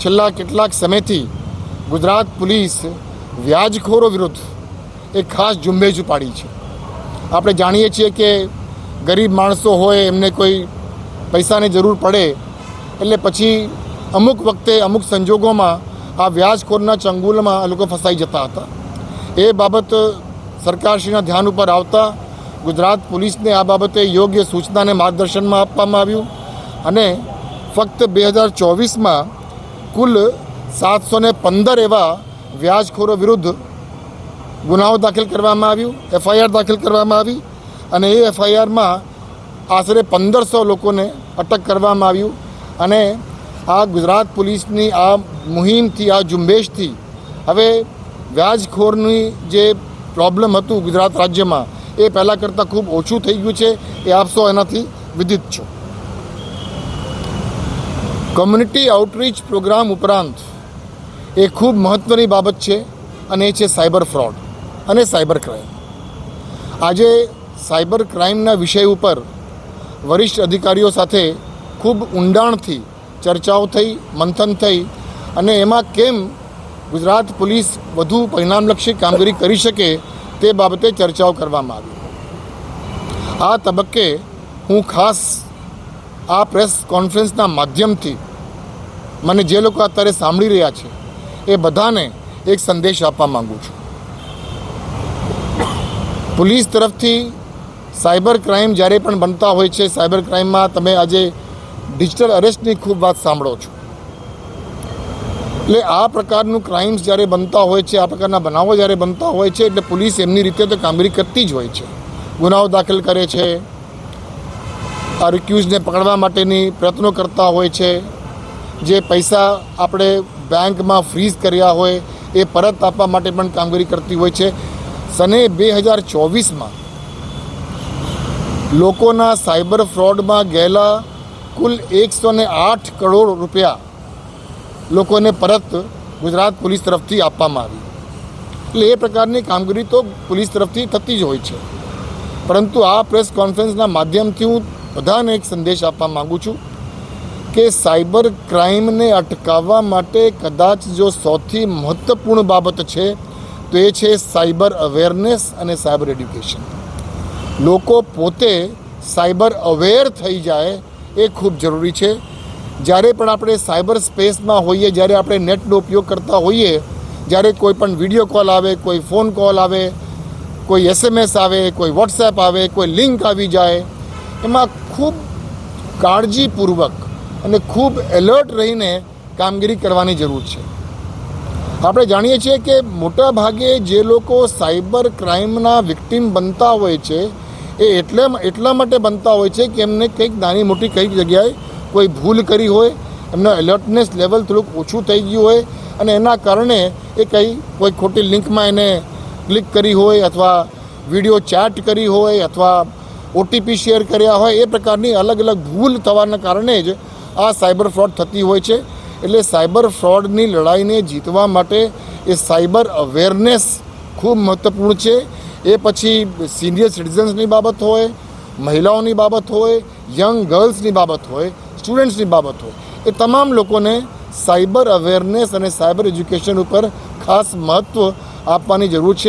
છેલ્લા કેટલાક સમયથી ગુજરાત પોલીસ વ્યાજખોરો વિરુદ્ધ એક ખાસ ઝુંબેશ ઉપાડી છે. આપણે જાણીએ છીએ કે ગરીબ માણસો હોય, એમને કોઈ પૈસાની જરૂર પડે એટલે પછી અમુક વખતે અમુક સંજોગોમાં આ વ્યાજખોરના ચંગુલમાં આ લોકો ફસાઈ જતા હતા. એ બાબત સરકારશ્રીના ધ્યાન ઉપર આવતા ગુજરાત પોલીસને આ બાબતે યોગ્ય સૂચના અને માર્ગદર્શનમાં આપવામાં આવ્યું અને ફક્ત 2024માં કુલ 715 એવા વ્યાજખોરો વિરુદ્ધ ગુનાઓ દાખલ કરવામાં આવ્યું, FIR દાખલ કરવામાં આવી અને એ FIRમાં આશરે 1500 લોકોને અટક કરવામાં આવ્યું. અને આ ગુજરાત પોલીસની આ મુહિમથી, આ ઝુંબેશથી હવે વ્યાજખોરની જે પ્રોબ્લેમ હતું ગુજરાત રાજ્યમાં એ પહેલાં કરતાં ખૂબ ઓછું થઈ ગયું છે. એ આપ સૌ એનાથી વિદિત છો. કમ્યુનિટી આઉટરીચ પ્રોગ્રામ ઉપરાંત એ ખૂબ મહત્ત્વની બાબત છે અને એ છે સાયબર ફ્રોડ અને સાયબર ક્રાઇમ. આજે સાયબર ક્રાઇમના વિષય ઉપર વરિષ્ઠ અધિકારીઓ સાથે ખૂબ ઊંડાણથી ચર્ચાઓ થઈ, મંથન થઈ અને એમાં કેમ ગુજરાત પોલીસ વધુ પરિણામલક્ષી કામગીરી કરી શકે તે બાબતે ચર્ચાઓ કરવામાં આવી. આ તબક્કે હું ખાસ આ પ્રેસ કોન્ફરન્સના માધ્યમથી મને જે લોકો અત્યારે સાંભળી રહ્યા છે એ બધાને એક સંદેશ આપવા માગું છું. પોલીસ તરફથી સાયબર ક્રાઇમ જ્યારે પણ બનતા હોય છે, સાયબર ક્રાઇમમાં તમે આજે ડિજિટલ અરેસ્ટની ખૂબ વાત સાંભળો છો. એટલે આ પ્રકારનું ક્રાઇમ્સ જ્યારે બનતા હોય છે, આ પ્રકારના બનાવો જ્યારે બનતા હોય છે એટલે પોલીસ એમની રીતે તો કામગીરી કરતી જ હોય છે. ગુનાઓ દાખલ કરે છે, આ રિક્યુઝને પકડવા માટેની પ્રયત્નો કરતા હોય છે, જે પૈસા આપણે બેંકમાં ફ્રીઝ કર્યા હોય એ પરત આપવા માટે પણ કામગીરી કરતી હોય છે. સને 2024માં લોકોના સાયબર ફ્રોડમાં ગયેલા કુલ 108 કરોડ રૂપિયા લોકોને પરત ગુજરાત પોલીસ તરફથી આપવામાં આવી. એટલે એ પ્રકારની કામગીરી તો પોલીસ તરફથી થતી જ હોય છે. પરંતુ આ પ્રેસ કોન્ફરન્સના માધ્યમથી હું બધાને એક સંદેશ આપવા માગું છું કે સાયબર ક્રાઇમને અટકાવવા માટે કદાચ જો સૌથી મહત્ત્વપૂર્ણ બાબત છે તો એ છે સાયબર અવેરનેસ અને સાયબર એડ્યુકેશન. લોકો પોતે સાયબર અવેર થઈ જાય એ ખૂબ જરૂરી છે. જ્યારે પણ આપણે સાયબર સ્પેસમાં હોઈએ, જ્યારે આપણે નેટનો ઉપયોગ કરતા હોઈએ, જ્યારે કોઈ પણ વિડીયો કોલ આવે, કોઈ ફોન કોલ આવે, કોઈ SMS આવે, કોઈ વોટ્સએપ આવે, કોઈ લિંક આવી જાય, એમાં ખૂબ કાળજીપૂર્વક અને ખૂબ એલર્ટ રહીને કામગીરી કરવાની જરૂર છે. આપણે જાણીએ છીએ કે મોટા ભાગે જે લોકો સાયબર ક્રાઇમના વિક્ટીમ બનતા હોય છે એ એટલા માટે બનતા હોય છે કે એમને કંઈક નાની મોટી કંઈક જગ્યાએ કોઈ ભૂલ કરી હોય, એમનો એલર્ટનેસ લેવલ થોડુંક ઓછું થઈ ગયું હોય અને એના કારણે એ કોઈ ખોટી લિંકમાં એને ક્લિક કરી હોય અથવા વિડીયો ચેટ કરી હોય અથવા OTP શેર કર્યા હોય, એ પ્રકારની અલગ અલગ ભૂલ થવાના કારણે જ આ સાયબર ફ્રોડ થતી હોય છે. એટલે સાયબર ફ્રોડની લડાઈને જીતવા માટે એ સાયબર અવેરનેસ ખૂબ મહત્ત્વપૂર્ણ છે. એ પછી સિનિયર સિટીઝન્સની બાબત હોય, મહિલાઓની બાબત હોય, યંગ ગર્લ્સની બાબત હોય, સ્ટુડન્ટ્સની બાબત હોય, એ તમામ લોકોને સાયબર અવેરનેસ અને સાયબર એજ્યુકેશન ઉપર ખાસ મહત્ત્વ આપવાની જરૂર છે.